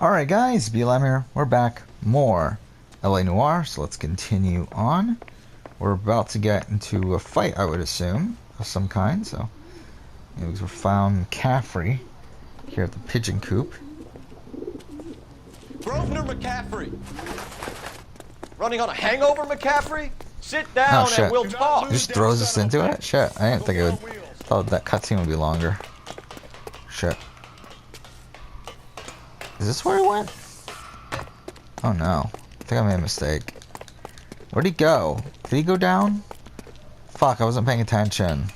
Alright guys, BLM here. We're back. More LA Noire, so let's continue on. We're about to get into a fight, I would assume, of some kind, so... we found McCaffrey here at the pigeon coop. Grosvenor McCaffrey! Running on a hangover, McCaffrey? Sit down and we'll talk! He just throws us into it? Shit, I didn't think it would... thought that cutscene would be longer. Shit. Is this where he went? Oh no. I think I made a mistake. Where'd he go? Did he go down? Fuck, I wasn't paying attention.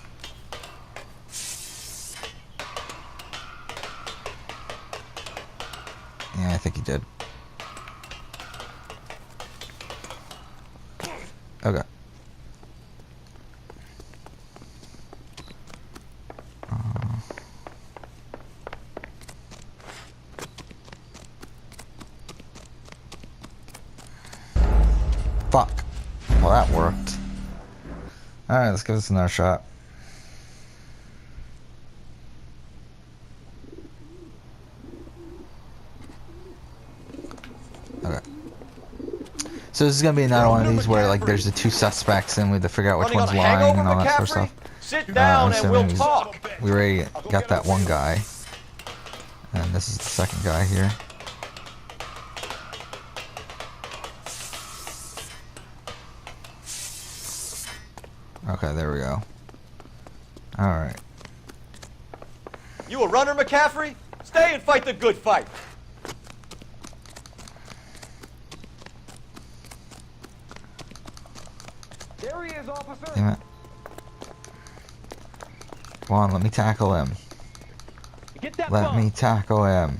Yeah, I think he did. Okay. Fuck. Well, that worked. Alright, let's give this another shot. Okay. So this is gonna be another one of these where like there's the two suspects and we have to figure out which one's lying and all that sort of stuff. Sit down and we'll talk. We already got that one guy. And this is the second guy here. Okay, there we go. Alright. You a runner, McCaffrey? Stay and fight the good fight. There he is, officer. Damn it. Come on, let me tackle him. Let me tackle him.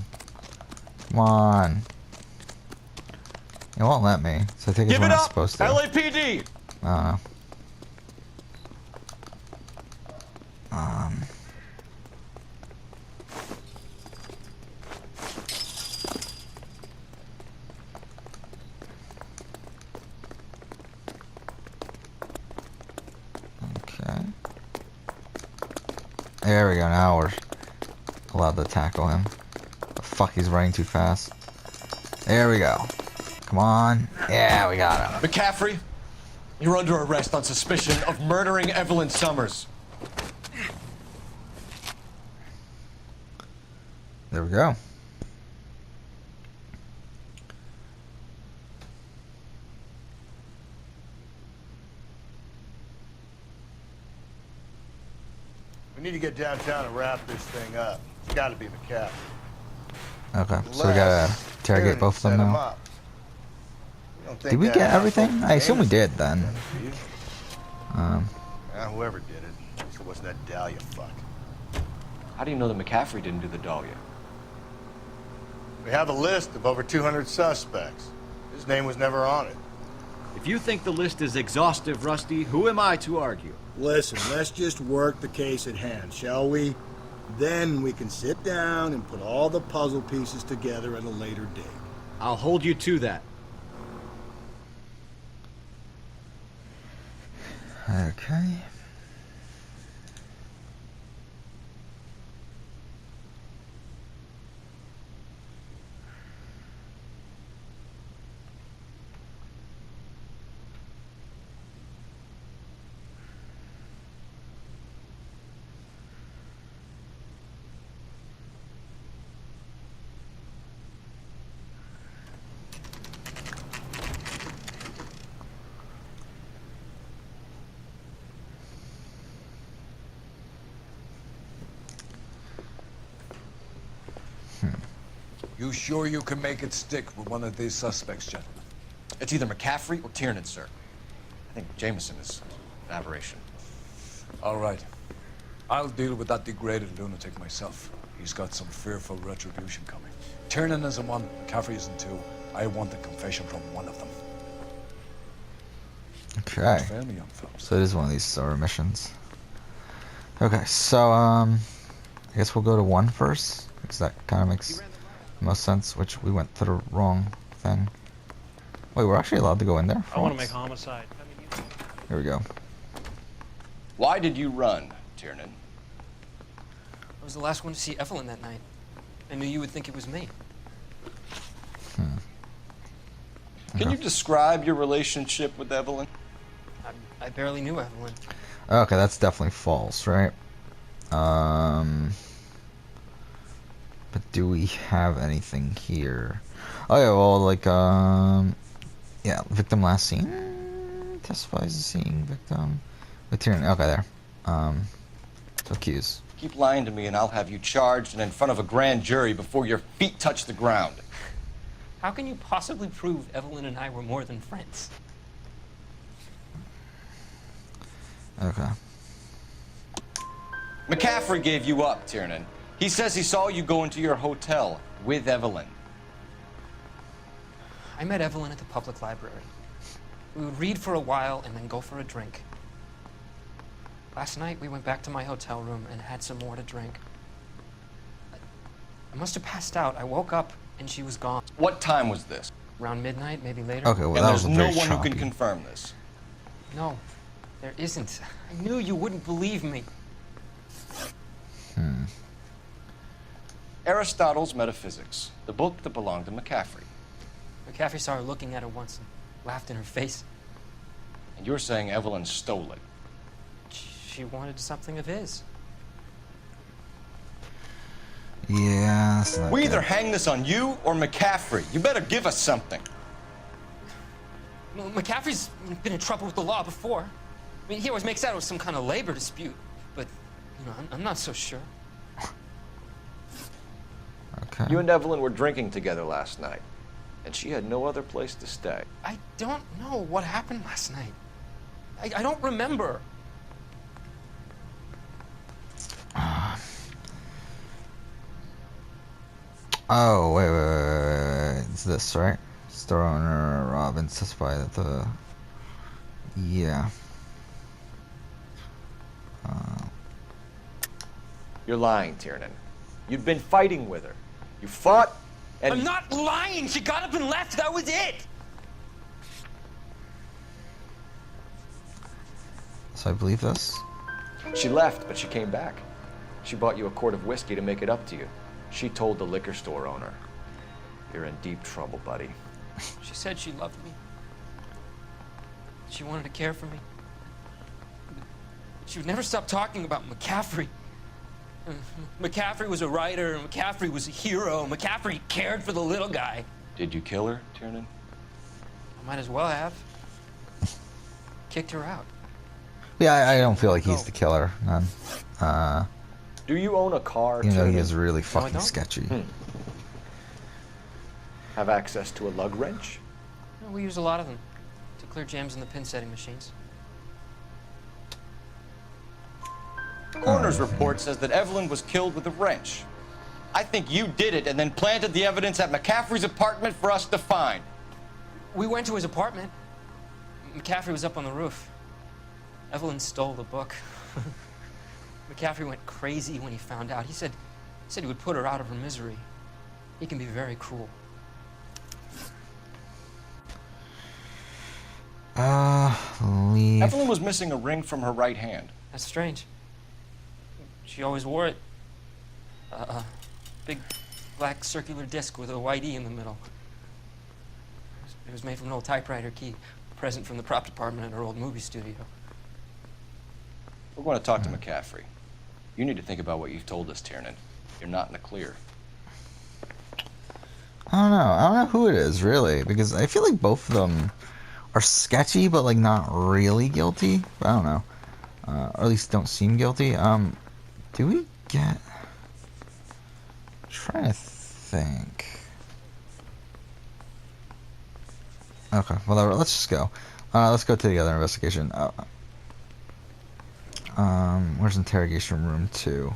Come on. It won't let me, so I think it's what I'm supposed to. LAPD. Okay. There we go, now we're allowed to tackle him. The fuck, he's running too fast. There we go. Come on. Yeah, we got him. McCaffrey, you're under arrest on suspicion of murdering Evelyn Summers. There we go. We need to get downtown and wrap this thing up. It's got to be McCaffrey. Okay, so we gotta interrogate both of them now. Did we get everything? I assume we did then. Whoever did it. At least it wasn't that Dahlia fuck. How do you know that McCaffrey didn't do the Dahlia? We have a list of over 200 suspects. His name was never on it. If you think the list is exhaustive, Rusty, who am I to argue? Listen, let's just work the case at hand, shall we? Then we can sit down and put all the puzzle pieces together at a later date. I'll hold you to that. Okay. You sure you can make it stick with one of these suspects, gentlemen? It's either McCaffrey or Tiernan, sir. I think Jameson is an aberration. All right. I'll deal with that degraded lunatic myself. He's got some fearful retribution coming. Tiernan isn't one, McCaffrey isn't two. I want a confession from one of them. Okay. Fail me, young fellas. So it is one of these story missions. Okay, so I guess we'll go to one first, because that kind of makes most sense, which we went to the wrong thing. Wait, we're actually allowed to go in there? I want to make homicide. Here we go. Why did you run, Tiernan? I was the last one to see Evelyn that night. I knew you would think it was me. Can you describe your relationship with Evelyn? I barely knew Evelyn. Okay, that's definitely false, right? But do we have anything here? Oh yeah, well, like, yeah, victim last seen testifies as seeing victim. Material. Okay, there. So cues. Keep lying to me and I'll have you charged and in front of a grand jury before your feet touch the ground. How can you possibly prove Evelyn and I were more than friends? Okay. McCaffrey gave you up, Tiernan. He says he saw you go into your hotel with Evelyn. I met Evelyn at the public library. We would read for a while and then go for a drink. Last night, we went back to my hotel room and had some more to drink. I must have passed out. I woke up and she was gone. What time was this? Around midnight, maybe later. Okay, well, And that there's was no very one who can choppy. confirm this. No, there isn't. I knew you wouldn't believe me. Aristotle's Metaphysics, the book that belonged to McCaffrey. McCaffrey saw her looking at her once and laughed in her face. And you're saying Evelyn stole it. She wanted something of his. Yeah, that's not We good. either hang this on you or McCaffrey. You better give us something. Well, McCaffrey's been in trouble with the law before. I mean, he always makes out it was some kind of labor dispute. But, you know, I'm not so sure. Okay. You and Evelyn were drinking together last night, and she had no other place to stay. I don't know what happened last night. I don't remember. Oh, wait. It's this, right? Store owner Robbins testified that the... Yeah. You're lying, Tiernan. You'd been fighting with her. You fought, and... I'm not lying! She got up and left, that was it! So I believe this? She left, but she came back. She bought you a quart of whiskey to make it up to you. She told the liquor store owner. You're in deep trouble, buddy. She said she loved me. She wanted to care for me. She would never stop talking about McCaffrey. McCaffrey was a writer, and McCaffrey was a hero. McCaffrey cared for the little guy. Did you kill her, Tiernan? I might as well have. Kicked her out. Yeah, I don't feel like he's the killer. None. Do you own a car, You know, Tiernan? he is really I fucking don't. sketchy. Have access to a lug wrench? We use a lot of them to clear jams in the pin setting machines. The coroner's report says that Evelyn was killed with a wrench. I think you did it and then planted the evidence at McCaffrey's apartment for us to find. We went to his apartment. McCaffrey was up on the roof. Evelyn stole the book. McCaffrey went crazy when he found out. He said he would put her out of her misery. He can be very cruel. Leave. Evelyn was missing a ring from her right hand. That's strange. She always wore it. Big black circular disc with a white E in the middle. It was made from an old typewriter key, a present from the prop department at her old movie studio. We're going to talk to McCaffrey. You need to think about what you've told us, Tiernan. You're not in the clear. I don't know. I don't know who it is, really, because I feel like both of them are sketchy, but, like, not really guilty. I don't know. Or at least don't seem guilty. Do we get... I'm trying to think. Okay, well, let's just go. Let's go to the other investigation. Where's interrogation room 2?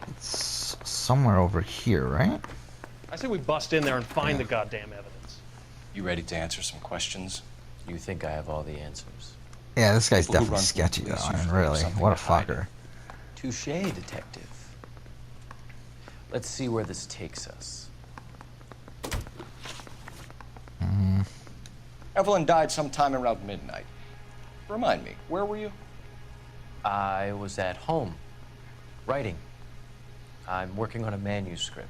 It's somewhere over here, right? I say we bust in there and find the goddamn evidence. You ready to answer some questions? You think I have all the answers? Yeah, this guy's People who definitely run from sketchy, the though. police I mean, usually have really, something what a to hide. fucker. Touche, detective. Let's see where this takes us. Evelyn died sometime around midnight. Remind me, where were you? I was at home, writing. I'm working on a manuscript.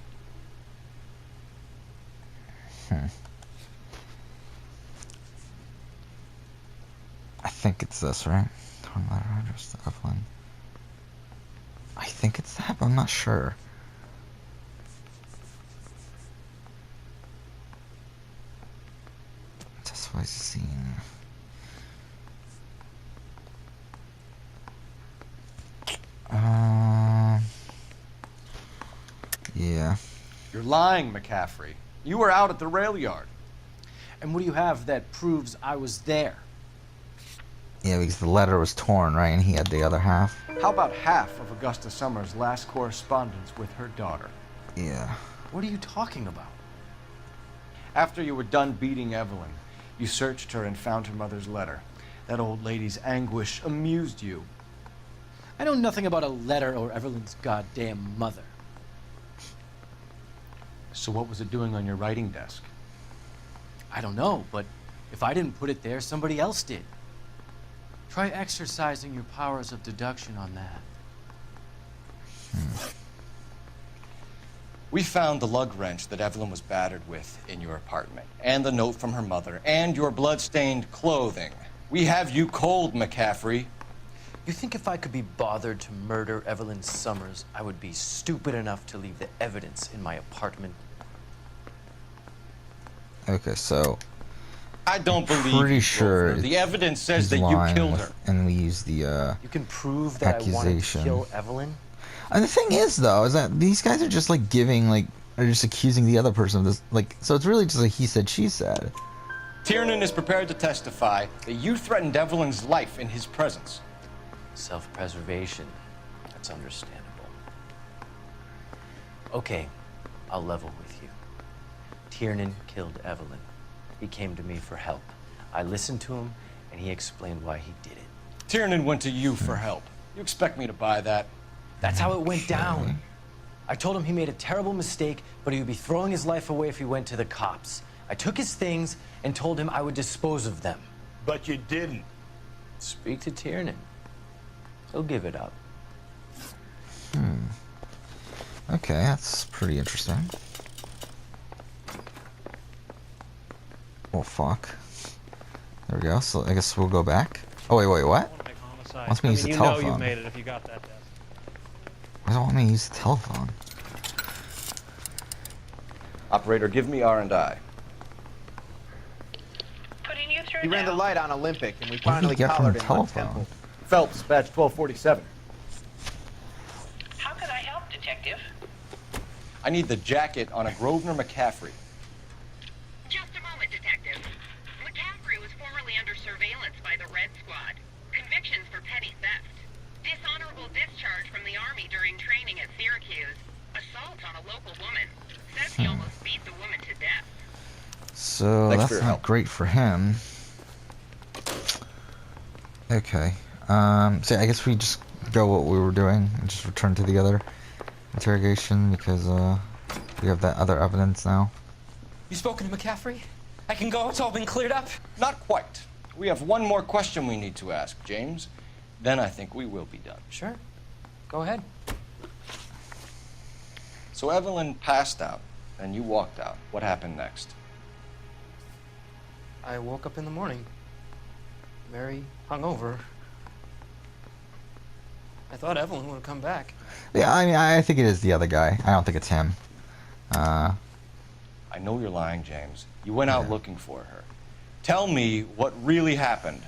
think it's this, right? Torn letter address to Evelyn. I think it's that, but I'm not sure. Just was seen. Yeah. You're lying, McCaffrey. You were out at the rail yard. And what do you have that proves I was there? Yeah, because the letter was torn, right? And he had the other half. How about half of Augusta Summers' last correspondence with her daughter? Yeah. What are you talking about? After you were done beating Evelyn, you searched her and found her mother's letter. That old lady's anguish amused you. I know nothing about a letter or Evelyn's goddamn mother. So what was it doing on your writing desk? I don't know, but if I didn't put it there, somebody else did. Try exercising your powers of deduction on that. We found the lug wrench that Evelyn was battered with in your apartment, and the note from her mother, and your blood-stained clothing. We have you cold, McCaffrey. You think if I could be bothered to murder Evelyn Summers, I would be stupid enough to leave the evidence in my apartment? Okay, so I don't believe pretty you, sure Grover. The evidence says he's that you lying killed her. and we use the You can prove that I wanted to accusation. kill Evelyn? And the thing is, though, is that these guys are just like giving, like, are just accusing the other person of this, like, so it's really just like he said, she said. Tiernan is prepared to testify that you threatened Evelyn's life in his presence. Self-preservation. That's understandable. Okay, I'll level with you. Tiernan killed Evelyn. He came to me for help. I listened to him, and he explained why he did it. Tiernan went to you for help. You expect me to buy that? That's how it went down. I told him he made a terrible mistake, but he would be throwing his life away if he went to the cops. I took his things and told him I would dispose of them. But you didn't. Speak to Tiernan. He'll give it up. Okay, that's pretty interesting. Oh, fuck. There we go. So I guess we'll go back. Oh, wait, what? I want to make homicide. Wants me to use the you telephone. know you made it if you got that desk. Why doesn't want me to use the telephone? Operator, give me R&I. Putting you through He ran the now. light on Olympic, and we What did finally he get from collared the him on telephone? Temple. Phelps, batch 1247. How can I help, Detective? I need the jacket on a Grosvenor McCaffrey. Just a moment, Detective. McCaffrey was formerly under surveillance by the Red Squad. Convictions for petty theft. Dishonorable discharge from the Army during training at Syracuse. Assault on a local woman. Says he almost beat the woman to death. So Thanks that's for your not help. great for him. Okay. So I guess we just go what we were doing and just return to the other interrogation because we have that other evidence now. You spoken to McCaffrey? I can go? It's all been cleared up? Not quite. We have one more question we need to ask, James. Then I think we will be done. Sure. Go ahead. So Evelyn passed out, and you walked out. What happened next? I woke up in the morning, very hungover. I thought Evelyn would have come back. Yeah, I mean, I think it is the other guy. I don't think it's him. I know you're lying, James. You went out looking for her. Tell me what really happened.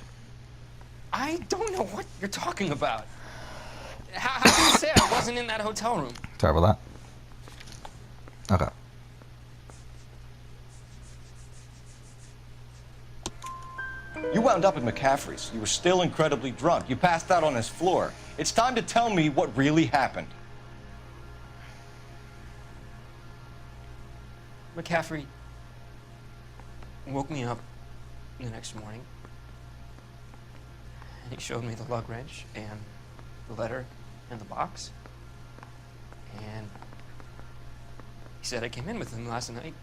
I don't know what you're talking about. How can you say I wasn't in that hotel room? Sorry about that. Okay. You wound up at McCaffrey's. You were still incredibly drunk. You passed out on his floor. It's time to tell me what really happened. McCaffrey woke me up the next morning, and he showed me the lug wrench and the letter in the box, and he said I came in with him last night.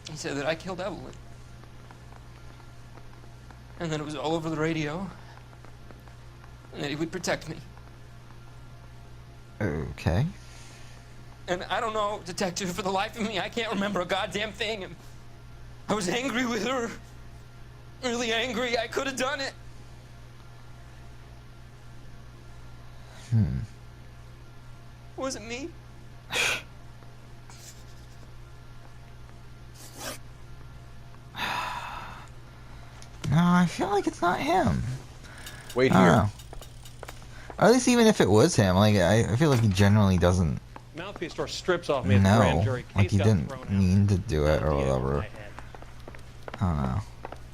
He said that I killed Evelyn, and that it was all over the radio, and that he would protect me. Okay. And I don't know, Detective, for the life of me, I can't remember a goddamn thing. I was angry with her. Really angry. I could have done it. It wasn't me. No, I feel like it's not him. Wait I don't here. know. Or at least even if it was him, like I feel like he generally doesn't Mouthpiece store strips off me at the grand know. jury. Like Case he got didn't thrown out. mean to do it or Idea in whatever. my head. I don't know.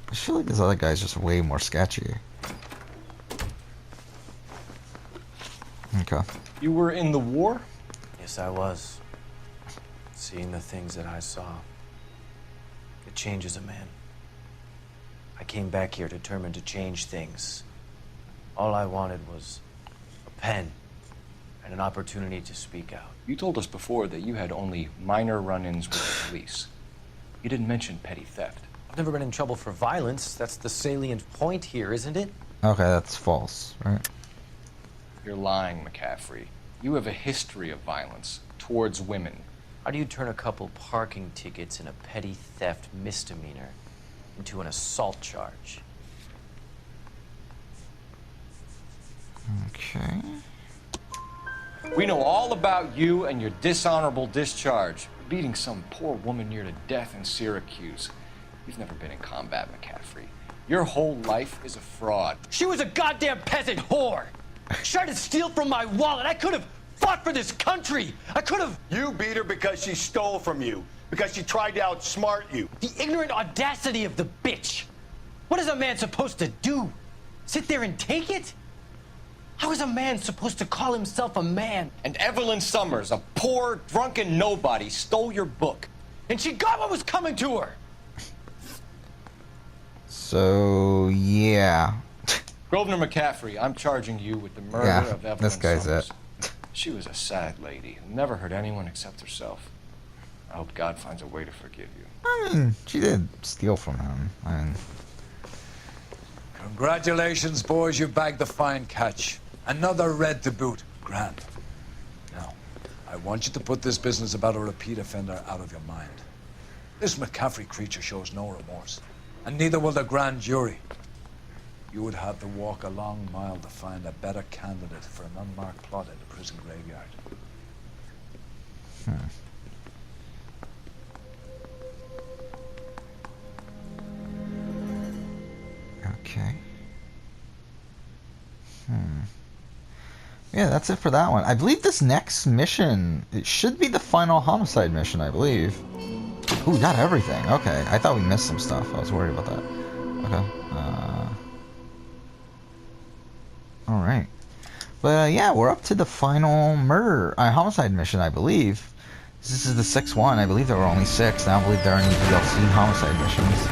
I feel like this other guy's just way more sketchy. Okay. You were in the war? Yes, I was. Seeing the things that I saw, it changes a man. I came back here determined to change things. All I wanted was a pen and an opportunity to speak out. You told us before that you had only minor run-ins with the police. You didn't mention petty theft. I've never been in trouble for violence. That's the salient point here, isn't it? Okay, that's false, right? You're lying, McCaffrey. You have a history of violence towards women. How do you turn a couple parking tickets and a petty theft misdemeanor into an assault charge? Okay. We know all about you and your dishonorable discharge, beating some poor woman near to death in Syracuse. You've never been in combat, McCaffrey. Your whole life is a fraud. She was a goddamn peasant whore! She tried to steal from my wallet. I could have fought for this country. I could have. You beat her because she stole from you, because she tried to outsmart you. The ignorant audacity of the bitch. What is a man supposed to do? Sit there and take it? How is a man supposed to call himself a man? And Evelyn Summers, a poor, drunken nobody, stole your book. And she got what was coming to her. So yeah. Grosvenor McCaffrey, I'm charging you with the murder Yeah, of Evelyn this guy's Summers. it. She was a sad lady who never hurt anyone except herself. I hope God finds a way to forgive you. I mean, she did steal from him. I mean, Congratulations, boys. You bagged the fine catch. Another red to boot. Grand. Now, I want you to put this business about a repeat offender out of your mind. This McCaffrey creature shows no remorse, and neither will the grand jury. You would have to walk a long mile to find a better candidate for an unmarked plot in the prison graveyard. okay. Yeah, that's it for that one. I believe this next mission, it should be the final homicide mission, I believe. Ooh, we got everything. Okay, I thought we missed some stuff. I was worried about that. Okay. Alright. But yeah, we're up to the final homicide mission, I believe. This is the 6th one. I believe there were only 6. I don't believe there are any DLC homicide missions.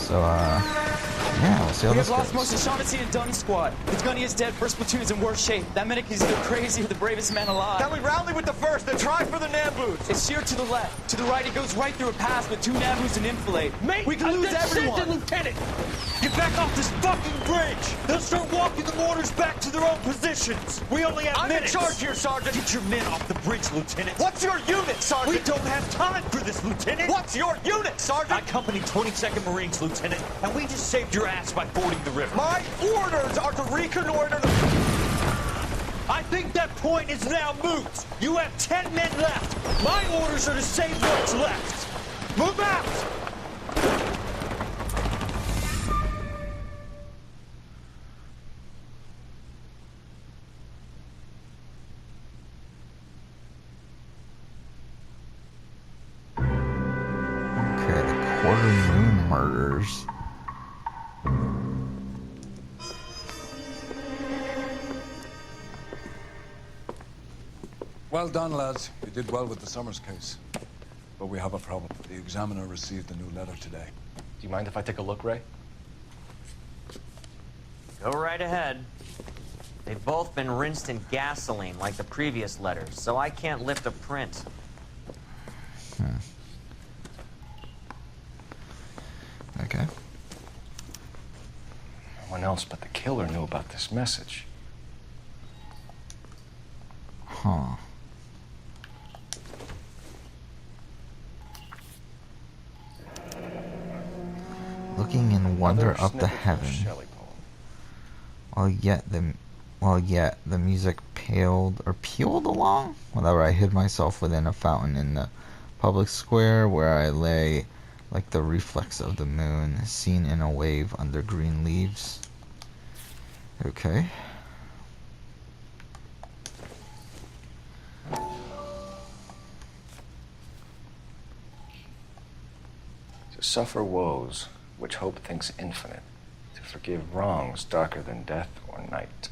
So, yeah, we'll see how We this have lost goes. most of Shaughnessy and Dunn's squad. The gunny is dead. First platoon is in worse shape. That medic is either crazy or the bravest man alive. Then we rally with the first and try for the Nambus. It's sheer to the left. To the right, it goes right through a pass with 2 Nabus and enfilade. Mate, we can lose everyone. Lieutenant! Get back off this fucking bridge! They'll start walking the mortars back to their own positions! We only have minutes! I'm in charge here, Sergeant! Get your men off the bridge, Lieutenant! What's your unit, Sergeant? We don't have time for this, Lieutenant! What's your unit, Sergeant? I company 22nd Marines, Lieutenant, and we just saved your ass by fording the river. My orders are to reconnoiter the... I think that point is now moot! You have 10 men left! My orders are to save what's left! Move out! Okay, the Quarter Moon Murders. Well done, lads. You did well with the Summers case. But we have a problem. The examiner received a new letter today. Do you mind if I take a look, Ray? Go right ahead. They've both been rinsed in gasoline like the previous letters, so I can't lift a print. Okay. No one else but the killer knew about this message. Huh. wonder Another up snippet the from a heaven. Shelley poem. While yet the music paled or pealed along, whenever I hid myself within a fountain in the public square, where I lay like the reflex of the moon, seen in a wave under green leaves. Okay. To suffer woes which hope thinks infinite, to forgive wrongs darker than death or night.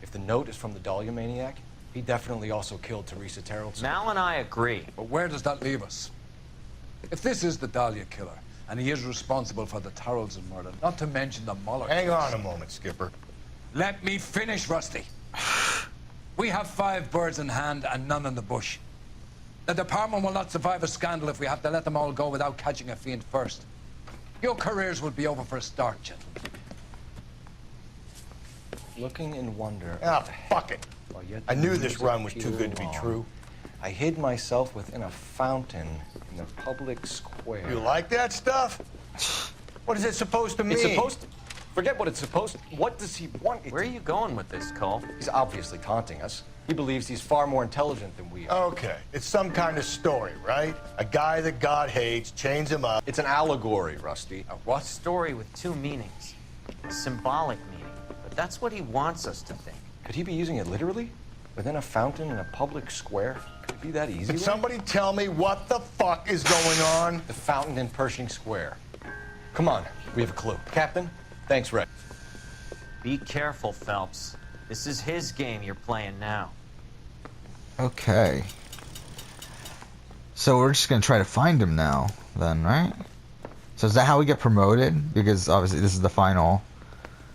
If the note is from the Dahlia maniac, he definitely also killed Teresa Terrellson. Mal and I agree. But where does that leave us? If this is the Dahlia killer, and he is responsible for the Tarrelson murder, not to mention the Muller Hang case. on a moment, Skipper. Let me finish, Rusty. We have 5 birds in hand and none in the bush. The department will not survive a scandal if we have to let them all go without catching a fiend first. Your careers will be over for a start, gentlemen. Looking in wonder. Ah, fuck it. While yet I the knew this music run was too good to be pealed true. along, I hid myself within a fountain in the public square. You like that stuff? What is it supposed to mean? It's supposed to... Forget what it's supposed to... What does he want it Where are you going with this, Cole? He's obviously taunting us. He believes he's far more intelligent than we are. Okay, it's some kind of story, right? A guy that God hates, chains him up. It's an allegory, Rusty. A what? Story with 2 meanings. A symbolic meaning. But that's what he wants us to think. Could he be using it literally? Within a fountain in a public square? Could it be that easy? Can somebody tell me what the fuck is going on? The fountain in Pershing Square. Come on, we have a clue. Captain, thanks, Red. Be careful, Phelps. This is his game you're playing now. Okay. So we're just gonna try to find him now, then, right? So is that how we get promoted? Because obviously this is the final.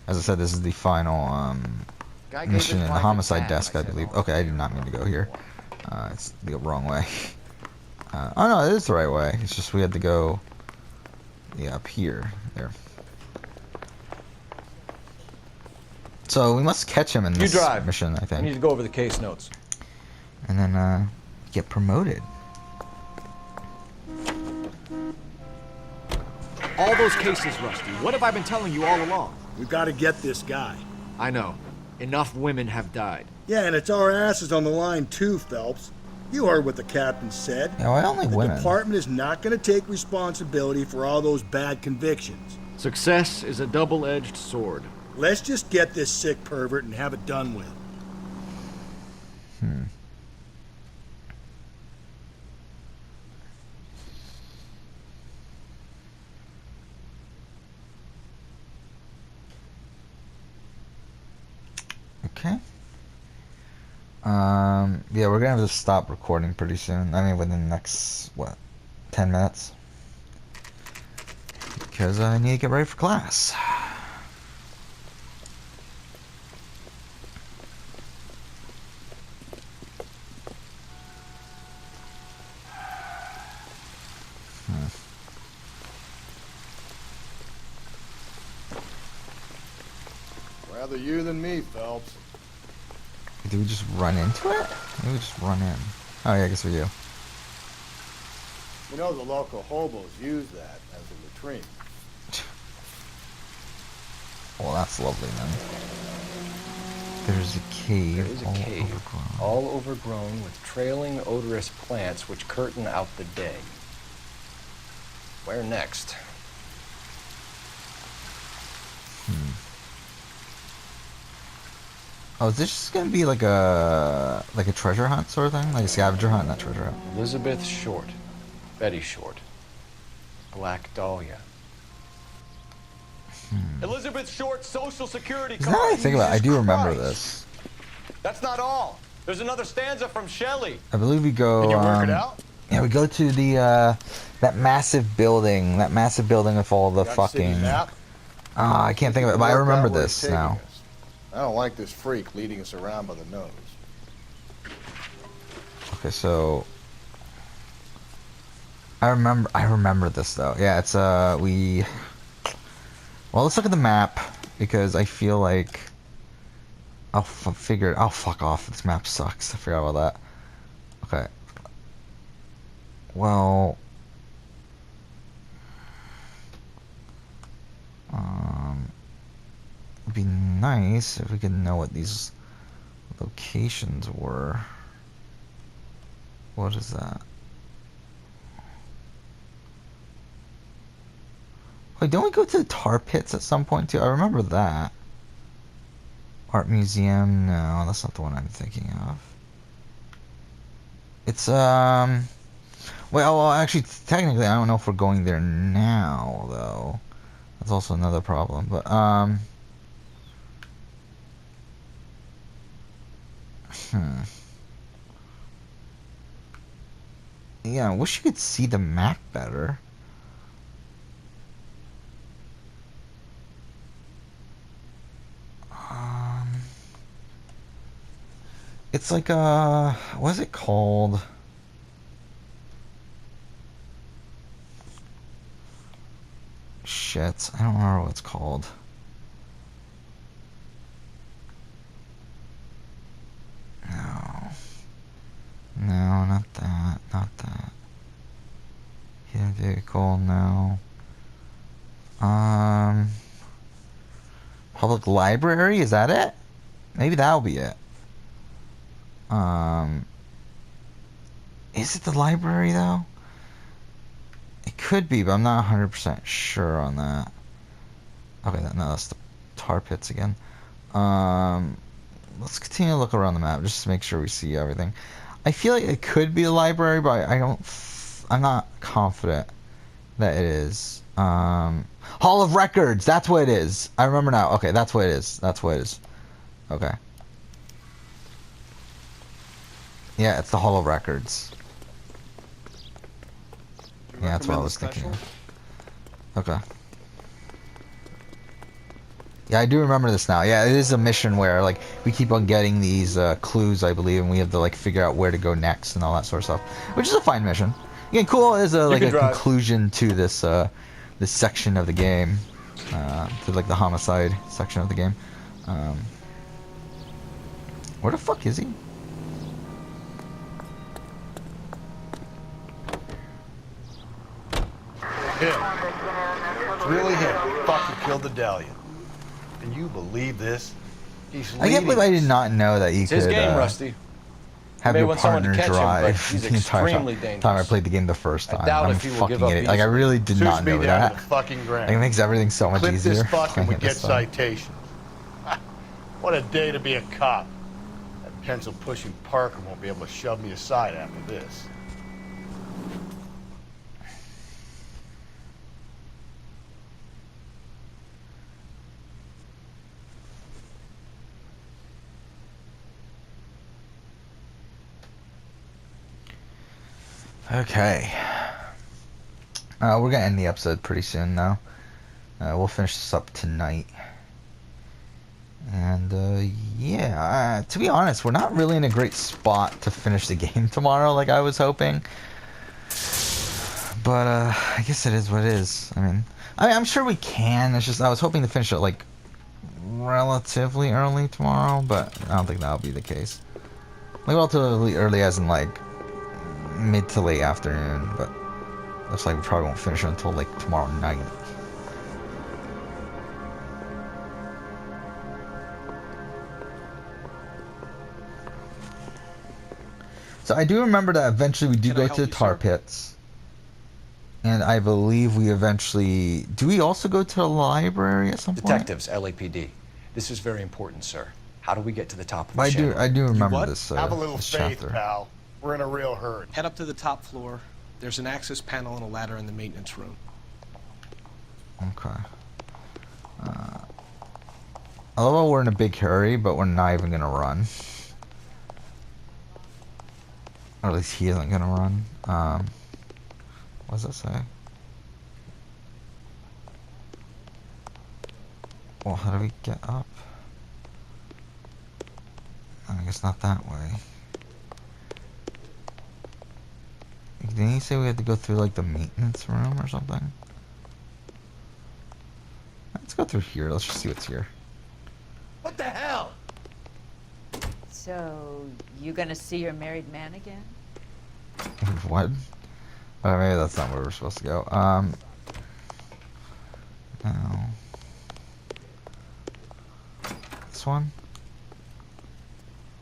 As I said, this is the final mission in the homicide desk, I believe. Okay, I did not mean to go here. It's the wrong way. Oh no, it is the right way. It's just we had to go, yeah, up here. There. So we must catch him in this mission, I I think. need to go over the case notes. And then get promoted. All those cases, Rusty. What have I been telling you all along? We've got to get this guy. I know. Enough women have died. Yeah, and it's our asses on the line too, Phelps. You heard what the captain said. Yeah, why only the women? department is not going to take responsibility for all those bad convictions. Success is a double-edged sword. Let's just get this sick pervert and have it done with. Okay. Yeah, we're gonna have to stop recording pretty soon. I mean, within the next, what, 10 minutes? Because I need to get ready for class. Rather you than me, Phelps. Do we just run into it? Maybe we just run in. Oh yeah, I guess we do. You know the local hobos use that as a latrine. Well, that's lovely then. There's a cave. There is a cave, overgrown. all overgrown with trailing odorous plants which curtain out the day. Where next? Oh, is this just gonna be like a treasure hunt sort of thing? Like a scavenger hunt, not treasure hunt. Elizabeth Short. Betty Short. Black Dahlia. Elizabeth Short, Social Security Now that I card. think about it, I do remember Christ. this. That's not all. There's another stanza from Shelley. I believe we go. Can you work it out? Yeah, we go to the that massive building with all the Got a city fucking. map? I can't think of it, but I Work remember out where this it's taking now. us. I don't like this freak leading us around by the nose. Okay, so I remember this though. Yeah, it's we. Well, let's look at the map because I feel like I'll fuck off. This map sucks. I forgot about that. Okay. Well, it'd be nice if we could know what these locations were. What is that? Wait, don't we go to the tar pits at some point too? I remember that. Art museum? No, that's not the one I'm thinking of. It's well, actually, technically, I don't know if we're going there now, though. That's also another problem. But yeah, I wish you could see the map better. It's like what is it called? Shit, I don't remember what it's called. No. No, not that. Not that. Hidden vehicle, no. Public library, is that it? Maybe that'll be it. Is it the library though? It could be, but I'm not 100% sure on that. Okay, no, that's the tar pits again. Let's continue to look around the map just to make sure we see everything. I feel like it could be a library, but I'm not confident that it is. Hall of Records, that's what it is. I remember now. Okay, that's what it is. That's what it is. Okay. Yeah, it's the Hall of Records. Yeah, that's what I was thinking of. Okay. Yeah, I do remember this now. Yeah, it is a mission where, like, we keep on getting these clues, I believe, and we have to, like, figure out where to go next and all that sort of stuff. Which is a fine mission. Again, cool as like a conclusion to this this section of the game. To, like, the homicide section of the game. Where the fuck is he? Him. It's really him who fucking killed the Dahlia. Can you believe this? He's I can't believe I did not know that you It's could his game, Rusty. have your want someone to partner catch him, drive but he's the entire extremely time I dangerous. played the game the first time. I doubt I'm if he will fucking give up idiot. Like, I easily. really did Suits not me know down that. to the fucking ground. Like, it makes everything so much Clip easier. this fucking playing we it get this time. citations. What a day to be a cop. That pencil-pushing Parker won't be able to shove me aside after this. Okay. We're gonna end the episode pretty soon now. We'll finish this up tonight. And yeah, to be honest, we're not really in a great spot to finish the game tomorrow like I was hoping. But I guess it is what it is. I mean, I'm sure we can. It's just I was hoping to finish it like relatively early tomorrow, but I don't think that'll be the case. Like relatively early as in like mid to late afternoon, but looks like we probably won't finish it until like tomorrow night. So I do remember that eventually we do go to the tar pits. And I believe we eventually... Do we also go to the library at some point? Detectives, LAPD. This is very important, sir. How do we get to the top of the channel? I do remember this Have a little this faith, chapter. pal. We're in a real hurry. Head up to the top floor. There's an access panel and a ladder in the maintenance room. Okay. Although we're in a big hurry, but we're not even gonna run. Or at least he isn't gonna run. What does that say? Well, how do we get up? I guess not that way. Didn't he say we had to go through like the maintenance room or something? Let's go through here. Let's just see what's here. What the hell? So, you gonna see your married man again? What? Oh, maybe that's not where we're supposed to go. No. This one?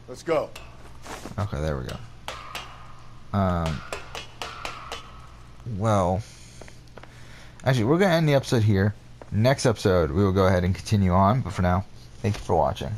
Let's go. Okay, there we go. Well, actually, we're going to end the episode here. Next episode, we will go ahead and continue on. But for now, thank you for watching.